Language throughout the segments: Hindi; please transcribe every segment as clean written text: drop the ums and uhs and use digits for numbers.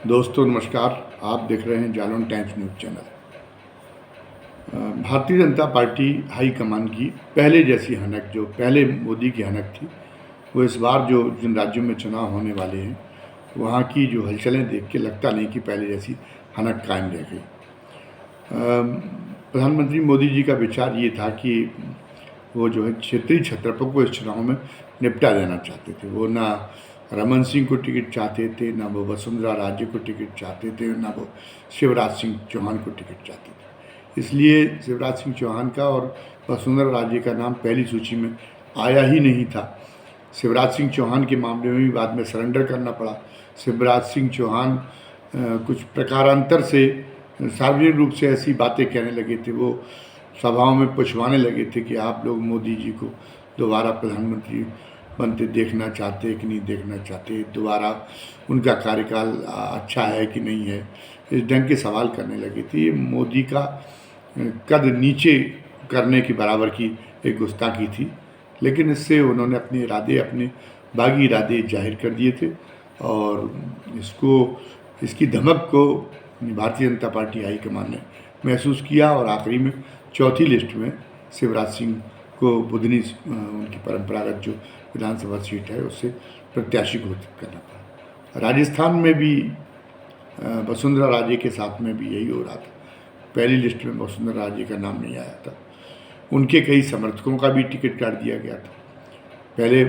दोस्तों नमस्कार। आप देख रहे हैं Jalaun times news channel. Bharatiya Janata party high command की पहले जैसी हनक, जो पहले मोदी की हनक थी, वो इस बार जो जिन राज्यों में चुनाव होने वाले हैं वहाँ की जो हलचलें देख के लगता नहीं कि पहले जैसी हनक कायम रह गई। प्रधानमंत्री मोदी जी का विचार ये था कि वो जो है क्षेत्रीय छत्रपों को इस चुनाव में निपटा देना चाहते थे। वो ना रमन सिंह को टिकट चाहते थे, ना वो वसुंधरा राजे को टिकट चाहते थे, ना वो शिवराज सिंह चौहान को टिकट चाहते थे। इसलिए शिवराज सिंह चौहान का और वसुंधरा राजे का नाम पहली सूची में आया ही नहीं था। शिवराज सिंह चौहान के मामले में भी बाद में सरेंडर करना पड़ा। शिवराज सिंह चौहान कुछ प्रकारांतर से सार्वजनिक रूप से ऐसी बातें कहने लगे थे, वो सभाओं में पुछवाने लगे थे कि आप लोग मोदी जी को दोबारा प्रधानमंत्री बनते देखना चाहते कि नहीं देखना चाहते, दोबारा उनका कार्यकाल अच्छा है कि नहीं है, इस ढंग के सवाल करने लगे थे। ये मोदी का कद नीचे करने के बराबर की एक गुस्ताखी थी, लेकिन इससे उन्होंने अपने इरादे, अपने बागी इरादे जाहिर कर दिए थे और इसकी धमक को भारतीय जनता पार्टी हाईकमान ने महसूस किया और आखिरी में चौथी लिस्ट में शिवराज सिंह को बुधनी उनकी परंपरागत जो विधानसभा सीट है उससे प्रत्याशी घोषित करना पड़ा। राजस्थान में भी वसुंधरा राजे के साथ में भी यही हो रहा था। पहली लिस्ट में वसुंधरा राजे का नाम नहीं आया था। उनके कई समर्थकों का भी टिकट काट दिया गया था। पहले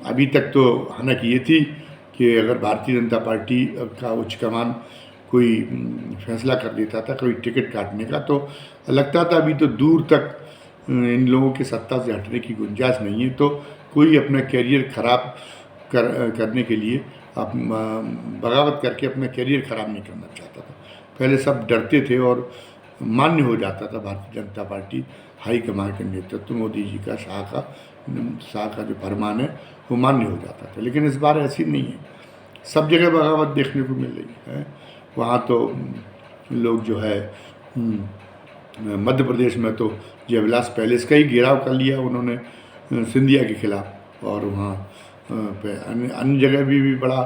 अभी तक तो हनक ये थी कि अगर भारतीय जनता पार्टी का उच्च कमान कोई फैसला कर देता था कोई टिकट काटने का, तो लगता था अभी तो दूर तक इन लोगों के सत्ता से हटने की गुंजाइश नहीं है, तो कोई अपना कैरियर ख़राब करने के लिए बगावत करके अपना कैरियर ख़राब नहीं करना चाहता था। पहले सब डरते थे और मान्य हो जाता था भारतीय जनता पार्टी हाईकमान के नेतृत्व, मोदी जी का शाह का जो फरमान है वो मान्य हो जाता था। लेकिन इस बार ऐसी नहीं है, सब जगह बगावत देखने को मिल रही है। वहाँ तो लोग जो है मध्य प्रदेश में तो जयविलास पैलेस का ही घेराव कर लिया उन्होंने सिंधिया के खिलाफ, और वहाँ पे अन्य जगह भी बड़ा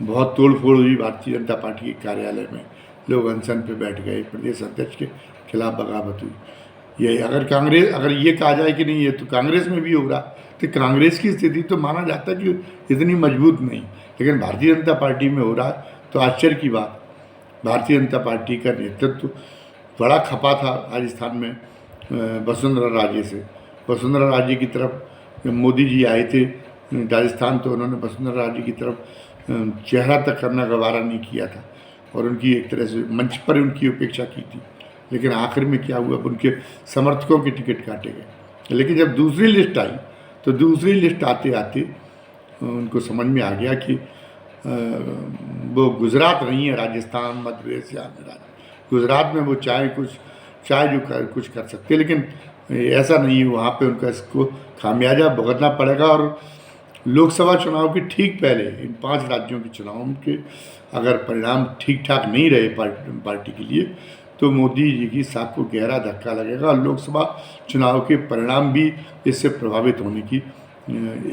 बहुत तोड़ फोड़ हुई। भारतीय जनता पार्टी के कार्यालय में लोग अनशन पे बैठ गए, प्रदेश अध्यक्ष के खिलाफ बगावत हुई। ये अगर ये कहा जाए कि नहीं ये तो कांग्रेस में भी हो रहा, तो कांग्रेस की स्थिति तो माना जाता है कि इतनी मजबूत नहीं, लेकिन भारतीय जनता पार्टी में हो रहा तो आश्चर्य की बात। भारतीय जनता पार्टी का नेतृत्व बड़ा खपा था राजस्थान में वसुंधरा राजे से। वसुंधरा राजे की तरफ मोदी जी आए थे राजस्थान, तो उन्होंने वसुंधरा राजे की तरफ चेहरा तक करना गवारा नहीं किया था और उनकी एक तरह से मंच पर उनकी उपेक्षा की थी। लेकिन आखिर में क्या हुआ, उनके समर्थकों के टिकट काटे गए। लेकिन जब दूसरी लिस्ट आई तो दूसरी लिस्ट आते आते उनको समझ में आ गया कि वो गुजरात नहीं है, राजस्थान मध्य प्रदेश या अन्य राज्य। गुजरात में वो कुछ कर सकते, लेकिन ऐसा नहीं है। वहाँ पे उनका इसको खामियाजा भुगतना पड़ेगा। और लोकसभा चुनाव के ठीक पहले इन 5 राज्यों के चुनाव के अगर परिणाम ठीक ठाक नहीं रहे पार्टी के लिए, तो मोदी जी की साख को गहरा धक्का लगेगा और लोकसभा चुनाव के परिणाम भी इससे प्रभावित होने की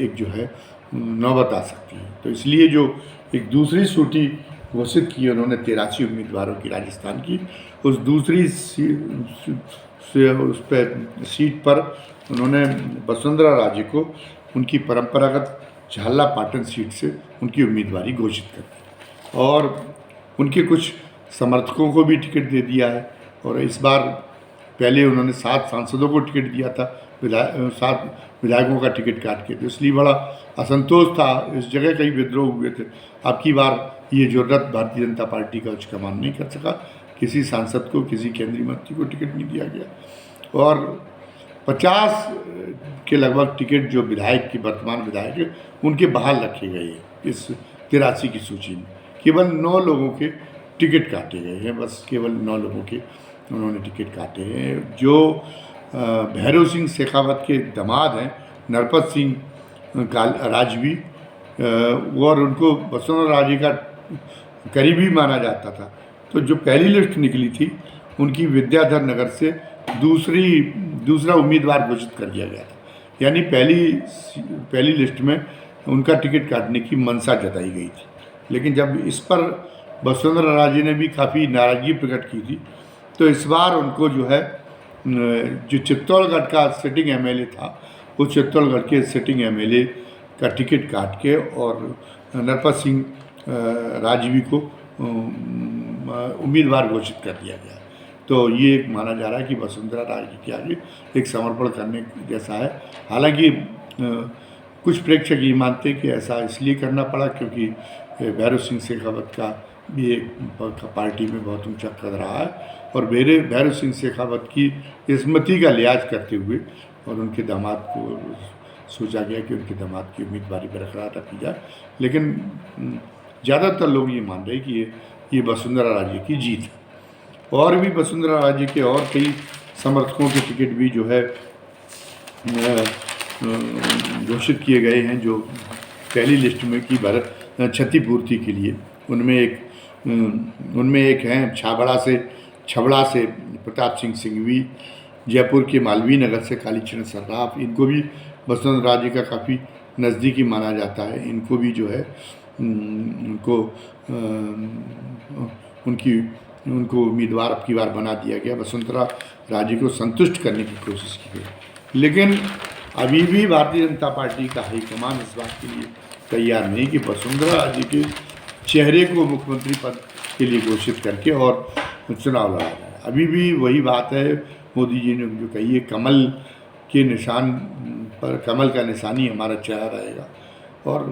एक जो है नौबत आ सकती है। तो इसलिए जो एक दूसरी सूची घोषित की उन्होंने 83 उम्मीदवारों की राजस्थान की, उस दूसरी सीट पर उन्होंने वसुंधरा राजे को उनकी परंपरागत झाला पाटन सीट से उनकी उम्मीदवारी घोषित कर दी और उनके कुछ समर्थकों को भी टिकट दे दिया है। और इस बार पहले उन्होंने 7 सांसदों को टिकट दिया था, 7 विधायकों का टिकट काट के, तो इसलिए बड़ा असंतोष था। इस जगह कई विद्रोह हुए थे। अब की बार ये जरूरत भारतीय जनता पार्टी का उच्च कमान नहीं कर सका, किसी सांसद को, किसी केंद्रीय मंत्री को टिकट नहीं दिया गया और 50 के लगभग टिकट जो विधायक के वर्तमान विधायक है उनके बहाल रखे गए हैं। इस 83 की सूची में केवल 9 लोगों के टिकट काटे गए हैं, बस केवल 9 लोगों के उन्होंने टिकट काटे हैं। जो भैरव सिंह शेखावत के दामाद हैं नरपत सिंह राजवी, और उनको वसुंधरा राजे का करीबी माना जाता था, तो जो पहली लिस्ट निकली थी उनकी विद्याधर नगर से दूसरा उम्मीदवार घोषित कर दिया गया था। यानी पहली लिस्ट में उनका टिकट काटने की मंशा जताई गई थी। लेकिन जब इस पर वसुंधरा राजे ने भी काफ़ी नाराज़गी प्रकट की थी। तो इस बार उनको जो है जो चित्तौड़गढ़ का सिटिंग एमएलए था, वो चित्तौड़गढ़ के सिटिंग एमएलए का टिकट काट के और नरपत सिंह राजवी को उम्मीदवार घोषित कर दिया गया। तो ये एक माना जा रहा है कि वसुंधरा राजे के आगे एक समर्पण करने जैसा है। हालांकि कुछ प्रेक्षक ये मानते हैं कि ऐसा इसलिए करना पड़ा क्योंकि भैरव सिंह शेखावत का भी एक पार्टी में बहुत ऊंचा कद रहा है, और भैरव सिंह शेखावत की स्मृति का लिहाज करते हुए और उनके दामाद को सोचा गया कि उनके दामाद की उम्मीदवारी बरकरार रखी जाए। लेकिन ज़्यादातर लोग ये मान रहे हैं कि ये वसुंधरा राजे की जीत है। और भी वसुंधरा राजे के और कई समर्थकों के टिकट भी जो है घोषित किए गए हैं, जो पहली लिस्ट में की क्षतिपूर्ति के लिए। उनमें एक हैं छबड़ा से प्रताप सिंह सिंघवी, जयपुर के मालवीय नगर से कालीचरण सर्राफ। इनको भी वसुंधरा राजे का काफ़ी नज़दीकी माना जाता है। इनको भी जो है उनको उम्मीदवार अब की बार बना दिया गया। वसुंधरा राजे को संतुष्ट करने की कोशिश की गई, लेकिन अभी भी भारतीय जनता पार्टी का हाईकमान इस बात के लिए तैयार नहीं कि वसुंधरा राजे के चेहरे को मुख्यमंत्री पद के लिए घोषित करके और चुनाव लड़ा जाए। अभी भी वही बात है मोदी जी ने जो कही है, कमल के निशान पर, कमल का निशानी हमारा चेहरा रहेगा, और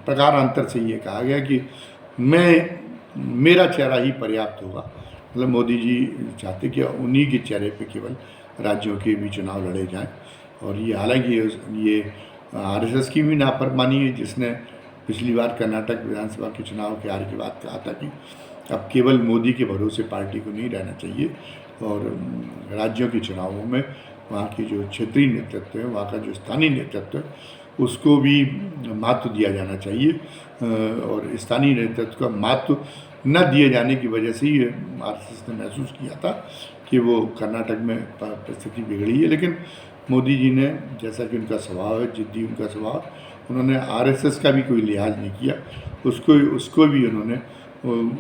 प्रकारांतर से ये कहा गया कि मेरा चेहरा ही पर्याप्त होगा। मतलब मोदी जी चाहते कि उन्हीं के चेहरे पे केवल राज्यों के भी चुनाव लड़े जाएं। और ये हालांकि ये आरएसएस की भी नाफरमानी है, जिसने पिछली बार कर्नाटक विधानसभा के चुनाव के हार के बाद कहा था कि अब केवल मोदी के भरोसे पार्टी को नहीं रहना चाहिए, और राज्यों के चुनावों में वहाँ की जो क्षेत्रीय नेतृत्व है, वहाँ का जो स्थानीय नेतृत्व है, उसको भी महत्व दिया जाना चाहिए। और स्थानीय नेतृत्व का महत्व न दिए जाने की वजह से ही आरएसएस ने महसूस किया था कि वो कर्नाटक में परिस्थिति बिगड़ी है। लेकिन मोदी जी ने, जैसा कि उनका स्वभाव है, जिद्दी उनका स्वभाव, उन्होंने आरएसएस का भी कोई लिहाज नहीं किया। उसको भी उन्होंने,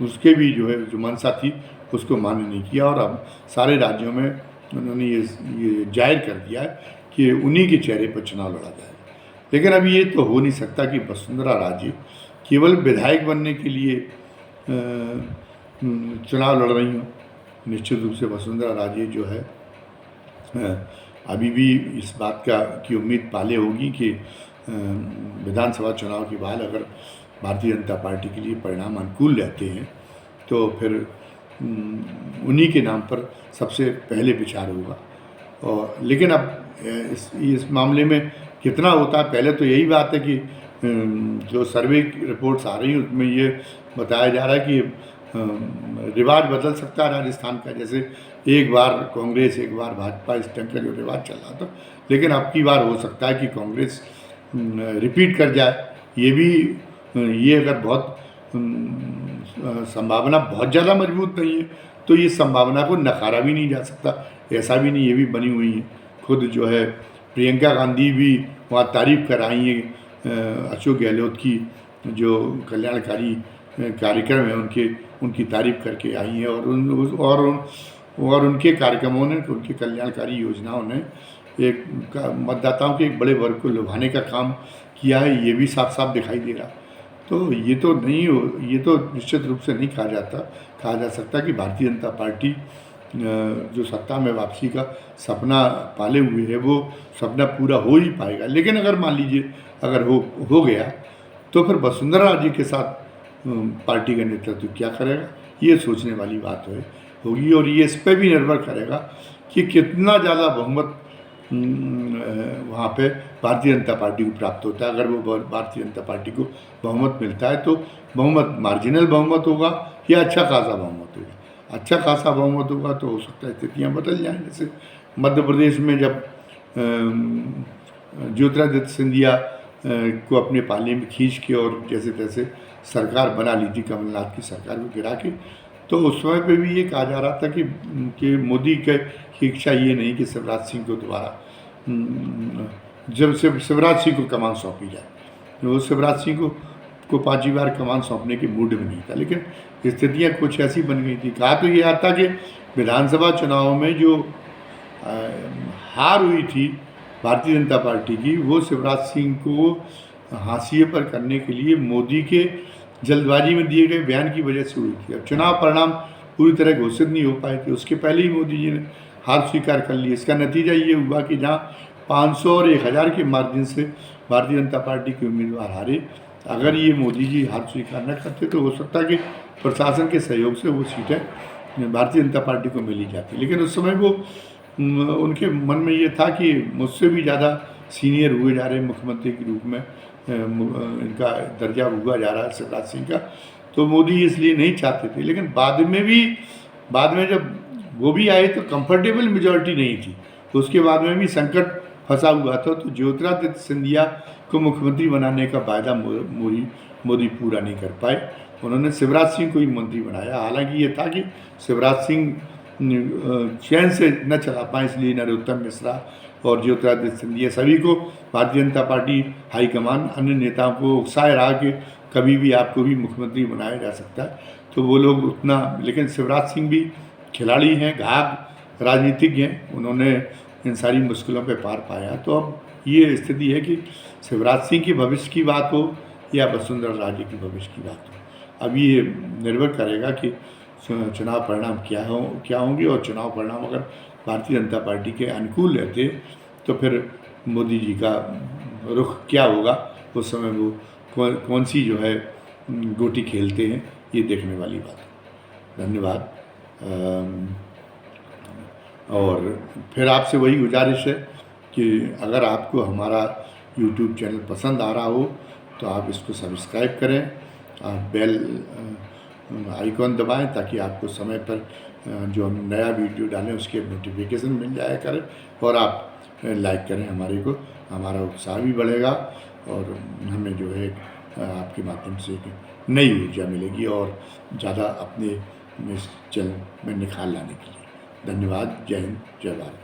उसके भी जो है जो मंशा थी उसको मान्य नहीं किया, और अब सारे राज्यों में उन्होंने ये जाहिर कर दिया है कि उन्हीं के चेहरे पर चुनाव लड़ा जाएगा। लेकिन अब ये तो हो नहीं सकता कि वसुंधरा राजे केवल विधायक बनने के लिए चुनाव लड़ रही हूँ। निश्चित रूप से वसुंधरा राजे जो है अभी भी इस बात की उम्मीद पाले होगी कि विधानसभा चुनाव के बाद अगर भारतीय जनता पार्टी के लिए परिणाम अनुकूल रहते हैं तो फिर उन्हीं के नाम पर सबसे पहले विचार होगा। और लेकिन अब इस मामले में कितना होता है, पहले तो यही बात है कि जो सर्वे रिपोर्ट्स आ रही हैं उसमें ये बताया जा रहा है कि रिवाज बदल सकता है राजस्थान का। जैसे एक बार कांग्रेस एक बार भाजपा, इस ढंग का जो रिवाज चल रहा था, लेकिन अब की बार हो सकता है कि कांग्रेस रिपीट कर जाए। ये अगर बहुत संभावना बहुत ज़्यादा मजबूत नहीं है तो ये संभावना को नकारा भी नहीं जा सकता। ऐसा भी नहीं, ये भी बनी हुई है। खुद जो है प्रियंका गांधी भी वहाँ तारीफ़ कर आई हैं अशोक गहलोत की जो कल्याणकारी कार्यक्रम है उनकी तारीफ़ करके आई हैं, और उनके कार्यक्रमों ने, उनके कल्याणकारी योजनाओं ने एक मतदाताओं के एक बड़े वर्ग को लुभाने का काम किया है। ये भी साफ साफ दिखाई दे रहा। तो ये तो निश्चित रूप से नहीं कहा जा सकता कि भारतीय जनता पार्टी जो सत्ता में वापसी का सपना पाले हुए है वो सपना पूरा हो ही पाएगा। लेकिन अगर मान लीजिए अगर हो गया तो फिर वसुंधरा राजे के साथ पार्टी का नेतृत्व क्या करेगा, ये सोचने वाली बात होगी। और ये इस पर भी निर्भर करेगा कि कितना ज़्यादा बहुमत वहाँ पे भारतीय जनता पार्टी को प्राप्त होता है। अगर वो भारतीय जनता पार्टी को बहुमत मिलता है तो बहुमत मार्जिनल बहुमत होगा या अच्छा खासा बहुमत होगा। अच्छा खासा बहुमत होगा तो हो सकता है स्थितियाँ बदल जाएँ। जैसे मध्य प्रदेश में जब ज्योतिरादित्य सिंधिया को अपने पाले में खींच के और जैसे तैसे सरकार बना ली थी, कमलनाथ की सरकार को गिरा के, तो उस समय पे भी ये कहा जा रहा था कि मोदी की इच्छा ये नहीं कि शिवराज सिंह को दोबारा जब शिवराज सिंह को कमान सौंपी जाए। वो शिवराज सिंह को 5वीं बार कमान सौंपने के मूड में नहीं था, लेकिन स्थितियाँ कुछ ऐसी बन गई थी। कहा तो ये आता कि विधानसभा चुनाव में जो हार हुई थी भारतीय जनता पार्टी की, वो शिवराज सिंह को हाशिए पर करने के लिए मोदी के जल्दबाजी में दिए गए बयान की वजह से हुई थी। अब चुनाव परिणाम पूरी तरह घोषित नहीं हो पाए थे, उसके पहले ही मोदी जी ने हार स्वीकार कर ली। इसका नतीजा ये हुआ कि जहाँ 500 और 1000 के मार्जिन से भारतीय जनता पार्टी के उम्मीदवार हारे, अगर ये मोदी जी हार स्वीकार न करते तो हो सकता है कि प्रशासन के सहयोग से वो सीटें भारतीय जनता पार्टी को मिली जाती। लेकिन उस समय वो उनके मन में ये था कि मुझसे भी ज़्यादा सीनियर हुए जा रहे मुख्यमंत्री के रूप में इनका दर्जा हुआ जा रहा है शिवराज सिंह का, तो मोदी इसलिए नहीं चाहते थे। लेकिन बाद में जब वो भी आए तो कंफर्टेबल मेजॉरिटी नहीं थी, तो उसके बाद में भी संकट फंसा हुआ था, तो ज्योतिरादित्य सिंधिया को मुख्यमंत्री बनाने का वायदा मोदी पूरा नहीं कर पाए। उन्होंने शिवराज सिंह को ही मंत्री बनाया। हालांकि ये था कि शिवराज सिंह चैन से न चला पाए, इसलिए नरोत्तम मिश्रा और ज्योतिरादित्य सिंधिया सभी को भारतीय जनता पार्टी हाईकमान अन्य नेताओं को उकसाए रहा कि कभी भी आपको भी मुख्यमंत्री बनाया जा सकता है, तो वो लोग उतना। लेकिन शिवराज सिंह भी खिलाड़ी हैं, घाघ राजनीतिज्ञ हैं, उन्होंने इन सारी मुश्किलों पे पार पाया। तो अब ये स्थिति है कि शिवराज सिंह के भविष्य की बात हो या वसुंधरा राजे की भविष्य की बात हो, अब ये निर्भर करेगा कि चुनाव परिणाम क्या होंगे, और चुनाव परिणाम अगर भारतीय जनता पार्टी के अनुकूल रहते तो फिर मोदी जी का रुख क्या होगा, उस समय वो कौन सी जो है गोटी खेलते हैं, ये देखने वाली बात है। धन्यवाद। और फिर आपसे वही गुजारिश है कि अगर आपको हमारा YouTube चैनल पसंद आ रहा हो तो आप इसको सब्सक्राइब करें, आप बेल आइकॉन दबाएं ताकि आपको समय पर जो हम नया वीडियो डालें उसके नोटिफिकेशन मिल जाया करें, और आप लाइक करें हमारे को, हमारा उत्साह भी बढ़ेगा और हमें जो है आपके माध्यम से नई ऊर्जा मिलेगी और ज़्यादा अपने इस चैनल में निखार लाने के लिए। धन्यवाद। जय हिंद, जय भारत।